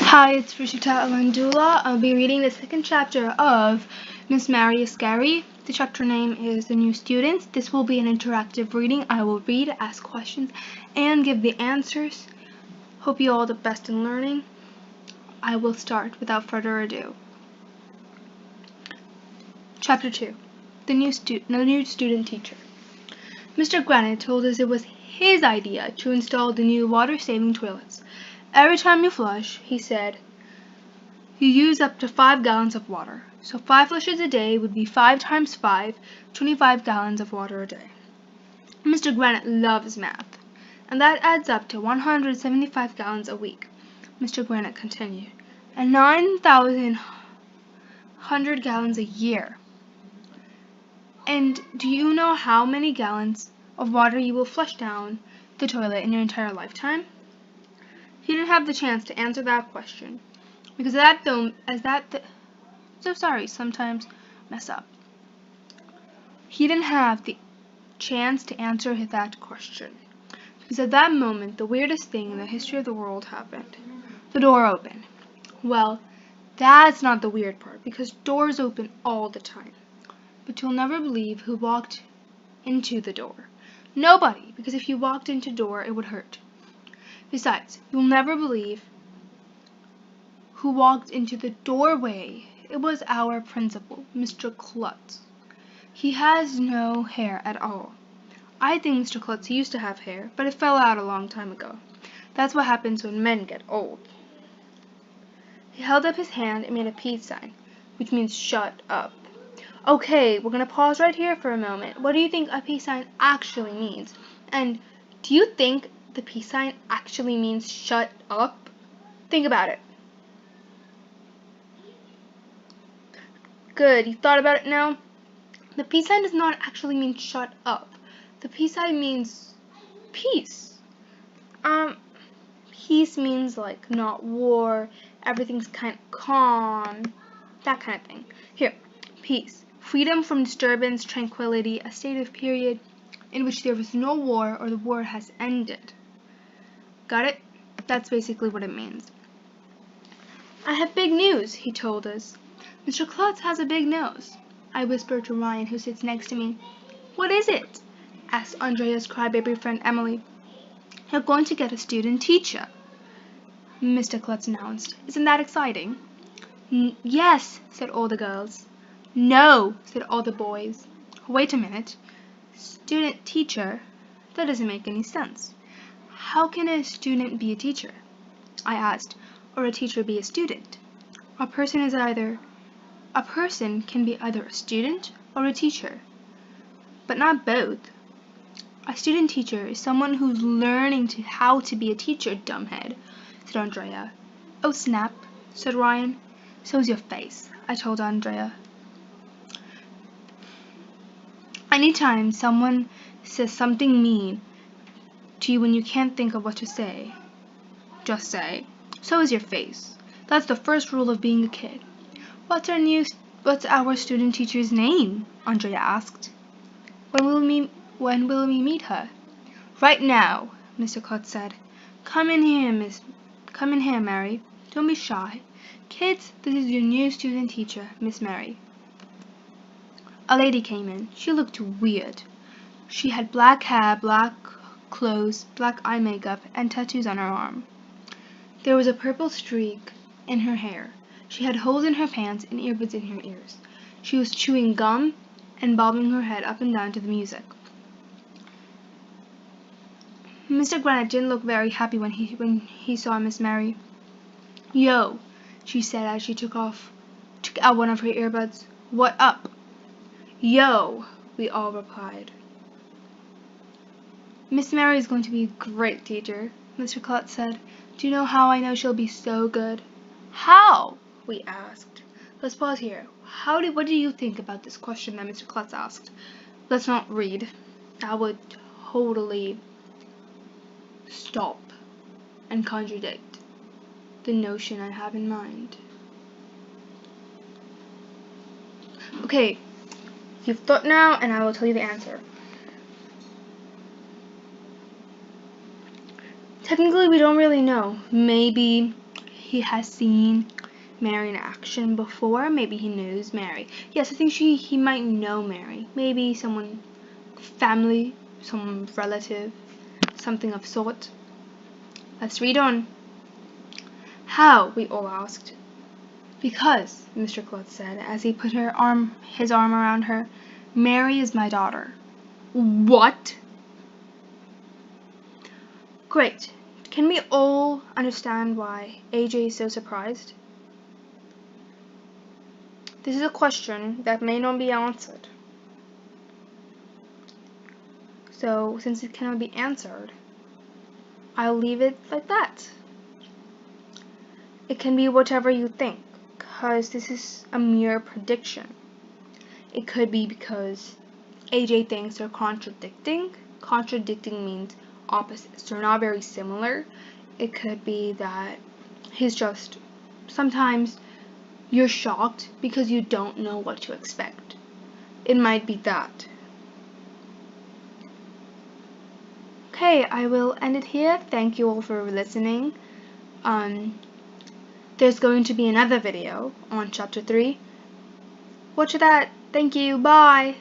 Hi, it's Rishita Alandula. I'll be reading the second chapter of Miss Mary is Scary. The chapter name is The New Students. This will be an interactive reading. I will read, ask questions, and give the answers. Hope you all the best in learning. I will start without further ado. Chapter 2. The new student teacher. Mr. Granite told us it was his idea to install the new water-saving toilets. Every time you flush, he said, you use up to 5 gallons of water. So 5 flushes a day would be 5 times 5, 25 gallons of water a day. Mr. Granite loves math, and that adds up to 175 gallons a week. Mr. Granite continued, and 9,100 gallons a year. And do you know how many gallons of water you will flush down the toilet in your entire lifetime? He didn't have the chance to answer that question, because sometimes mess up. He didn't have the chance to answer that question, because at that moment, the weirdest thing in the history of the world happened. The door opened. Well, that's not the weird part, because doors open all the time. But you'll never believe who walked into the door. Nobody, because if you walked into the door, it would hurt. Besides, you'll never believe who walked into the doorway. It was our principal, Mr. Klutz. He has no hair at all. I think Mr. Klutz used to have hair, but it fell out a long time ago. That's what happens when men get old. He held up his hand and made a peace sign, which means shut up. Okay, we're going to pause right here for a moment. What do you think a peace sign actually means? And do you think the peace sign actually means shut up? Think about it. Good, you thought about it now? The peace sign does not actually mean shut up. The peace sign means peace. Peace means like not war, everything's kind of calm, that kind of thing. Here, peace. Freedom from disturbance, tranquility, a state of period in which there was no war or the war has ended. Got it? That's basically what it means. I have big news, he told us. Mr. Klutz has a big nose. I whispered to Ryan, who sits next to me. What is it? Asked Andrea's crybaby friend Emily. You're going to get a student teacher, Mr. Klutz announced. Isn't that exciting? Yes, said all the girls. No, said all the boys. Wait a minute. Student teacher? That doesn't make any sense. How can a student be a teacher? I asked. Or a teacher be a student? A person can be either a student or a teacher, but not both. A student teacher is someone who's learning how to be a teacher, dumbhead, said Andrea. Oh snap, said Ryan. So's your face, I told Andrea. Anytime someone says something mean to you when you can't think of what to say, just say, so is your face. That's the first rule of being a kid. What's our student teacher's name? Andrea asked. When will we meet her? Right now, Mr. Klutz said. Come in here, Mary. Don't be shy. Kids, this is your new student teacher, Miss Mary. A lady came in. She looked weird. She had black hair, black clothes, black eye makeup, and tattoos on her arm. There was a purple streak in her hair. She had holes in her pants and earbuds in her ears. She was chewing gum and bobbing her head up and down to the music. Mr. Granite didn't look very happy when he saw Miss Mary. Yo, she said as she took out one of her earbuds. What up? Yo, we all replied. Miss Mary is going to be a great teacher, Mr. Klutz said. Do you know how I know she'll be so good? How? We asked. Let's pause here. What do you think about this question that Mr. Klutz asked? Let's not read. That would totally stop and contradict the notion I have in mind. Okay, you've thought now, and I will tell you the answer. Technically, we don't really know. Maybe he has seen Mary in action before. Maybe he knows Mary. Yes, I think he might know Mary. Maybe someone, family, some relative, something of sort. Let's read on. How? We all asked. Because, Mr. Klutz said, as he put his arm around her, Mary is my daughter. What? Great. Can we all understand why AJ is so surprised? This is a question that may not be answered. So, since it cannot be answered, I'll leave it like that. It can be whatever you think, because this is a mere prediction. It could be because AJ thinks they're contradicting. Contradicting means opposites. They're not very similar. It could be that he's just, sometimes you're shocked because you don't know what to expect. It might be that. Okay, I will end it here. Thank you all for listening. There's going to be another video on chapter 3. Watch that. Thank you. Bye.